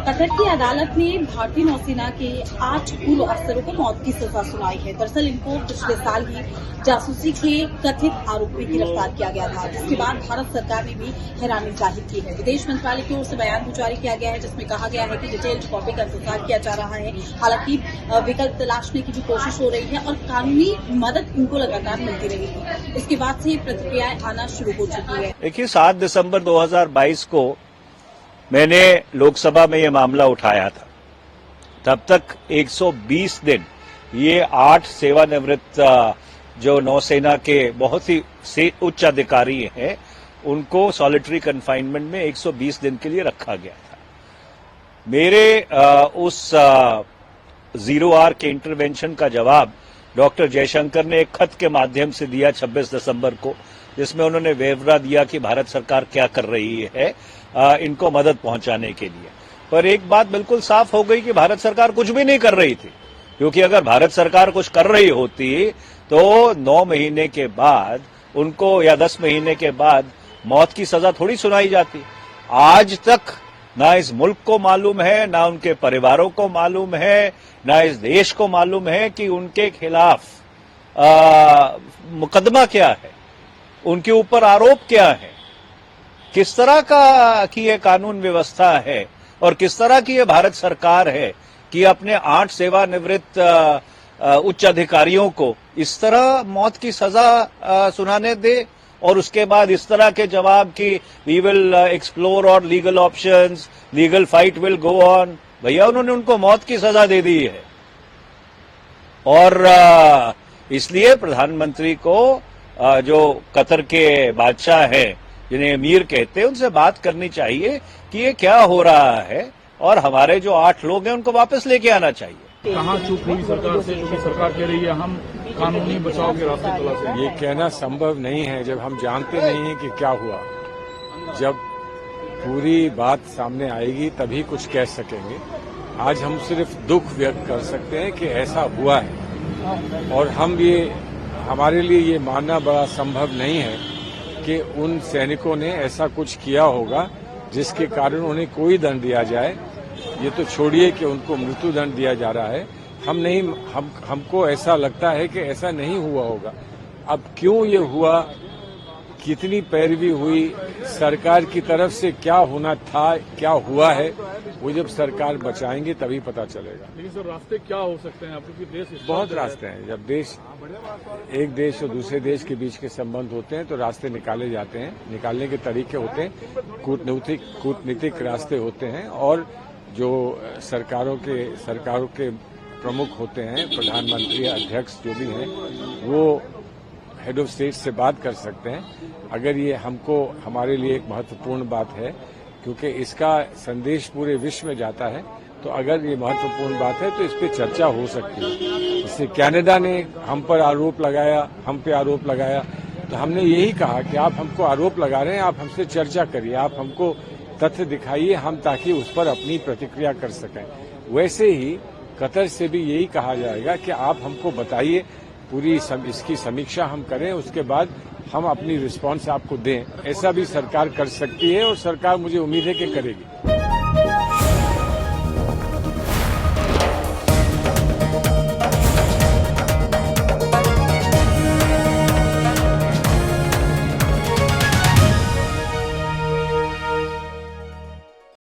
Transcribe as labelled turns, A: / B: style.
A: Qatar की अदालत ने भारतीय नौसेना के 8 पूर्व अफसरों को मौत की सजा सुनाई है। दरअसल इनको पिछले साल ही जासूसी के कथित आरोप में गिरफ्तार किया गया था, जिसके बाद भारत सरकार ने भी हैरानी जाहिर की है। विदेश मंत्रालय की ओर से बयान भी जारी किया गया है, जिसमें कहा गया है कि डिटेल्ड कॉपी का इंतजार किया जा रहा है। हालांकि विकल्प तलाशने की भी कोशिश हो रही है और कानूनी मदद इनको लगातार मिलती रहेगी। इसके बाद से प्रतिक्रियाएं आना शुरू हो चुकी है।
B: देखिए, 7 दिसंबर 2022 को मैंने लोकसभा में ये मामला उठाया था। तब तक 120 दिन ये 8 सेवानिवृत्त जो नौसेना के बहुत ही उच्च अधिकारी हैं, उनको सॉलिटरी कन्फाइनमेंट में 120 दिन के लिए रखा गया था। मेरे उस 0R के इंटरवेंशन का जवाब डॉक्टर जयशंकर ने एक खत के माध्यम से दिया 26 दिसंबर को, जिसमें उन्होंने ब्यौरा दिया कि भारत सरकार क्या कर रही है इनको मदद पहुंचाने के लिए। पर एक बात बिल्कुल साफ हो गई कि भारत सरकार कुछ भी नहीं कर रही थी, क्योंकि अगर भारत सरकार कुछ कर रही होती तो 9 महीने के बाद उनको या 10 महीने के बाद मौत की सजा थोड़ी सुनाई जाती। आज तक ना इस मुल्क को मालूम है, ना उनके परिवारों को मालूम है, ना इस देश को मालूम है कि उनके खिलाफ मुकदमा क्या है, उनके ऊपर आरोप क्या है, किस तरह की ये कानून व्यवस्था है और किस तरह की ये भारत सरकार है कि अपने 8 सेवानिवृत्त उच्च अधिकारियों को इस तरह मौत की सजा सुनाने दे और उसके बाद इस तरह के जवाब कि वी विल एक्सप्लोर और legal options, legal fight will go on. भैया, उन्होंने उनको मौत की सजा दे दी है और इसलिए प्रधानमंत्री को जो कतर के बादशाह हैं, जिन्हें अमीर कहते हैं, उनसे बात करनी चाहिए कि ये क्या हो रहा है और हमारे जो 8 लोग हैं उनको वापस लेके आना चाहिए।
C: कहाँ चूक हुई सरकार से, जो कि सरकार कह रही है हम कानूनी बचाव के रास्ते तलाशेंगे।
D: ये कहना संभव नहीं है जब हम जानते नहीं हैं कि क्या हुआ। जब पूरी बात सामने आएगी तभी कुछ कह सकेंगे। आज हम सिर्फ दुख व्यक्त कर सकते हैं कि ऐसा हुआ है और हमारे लिए ये मानना बड़ा संभव नहीं है कि उन सैनिकों ने ऐसा कुछ किया होगा जिसके कारण उन्हें कोई दंड दिया जाए। ये तो छोड़िए कि उनको मृत्यु दंड दिया जा रहा है। हमको ऐसा लगता है कि ऐसा नहीं हुआ होगा। अब क्यों ये हुआ, कितनी पैरवी हुई, सरकार की तरफ से क्या होना था, क्या हुआ है, वो जब सरकार बचाएंगे तभी पता चलेगा।
C: लेकिन सर, रास्ते क्या हो सकते हैं आपके? देश
D: बहुत रास्ते हैं। जब एक देश और दूसरे देश के बीच के संबंध होते हैं तो रास्ते निकाले जाते हैं, निकालने के तरीके होते हैं, कूटनीतिक रास्ते होते हैं और जो सरकारों के प्रमुख होते हैं, प्रधानमंत्री, अध्यक्ष जो भी हैं, वो हेड ऑफ स्टेट से बात कर सकते हैं। अगर ये हमारे लिए एक महत्वपूर्ण बात है, क्योंकि इसका संदेश पूरे विश्व में जाता है, तो अगर ये महत्वपूर्ण बात है तो इस पे चर्चा हो सकती है। इससे कनाडा ने हम पे आरोप लगाया, तो हमने यही कहा कि आप हमको आरोप लगा रहे हैं, आप हमसे चर्चा करिए, आप हमको तथ्य दिखाइए, हम ताकि उस पर अपनी प्रतिक्रिया कर सकें। वैसे ही कतर से भी यही कहा जाएगा कि आप हमको बताइए, पूरी इसकी समीक्षा हम करें, उसके बाद हम अपनी रिस्पांस आपको दें। ऐसा भी सरकार कर सकती है और सरकार, मुझे उम्मीद है कि करेगी।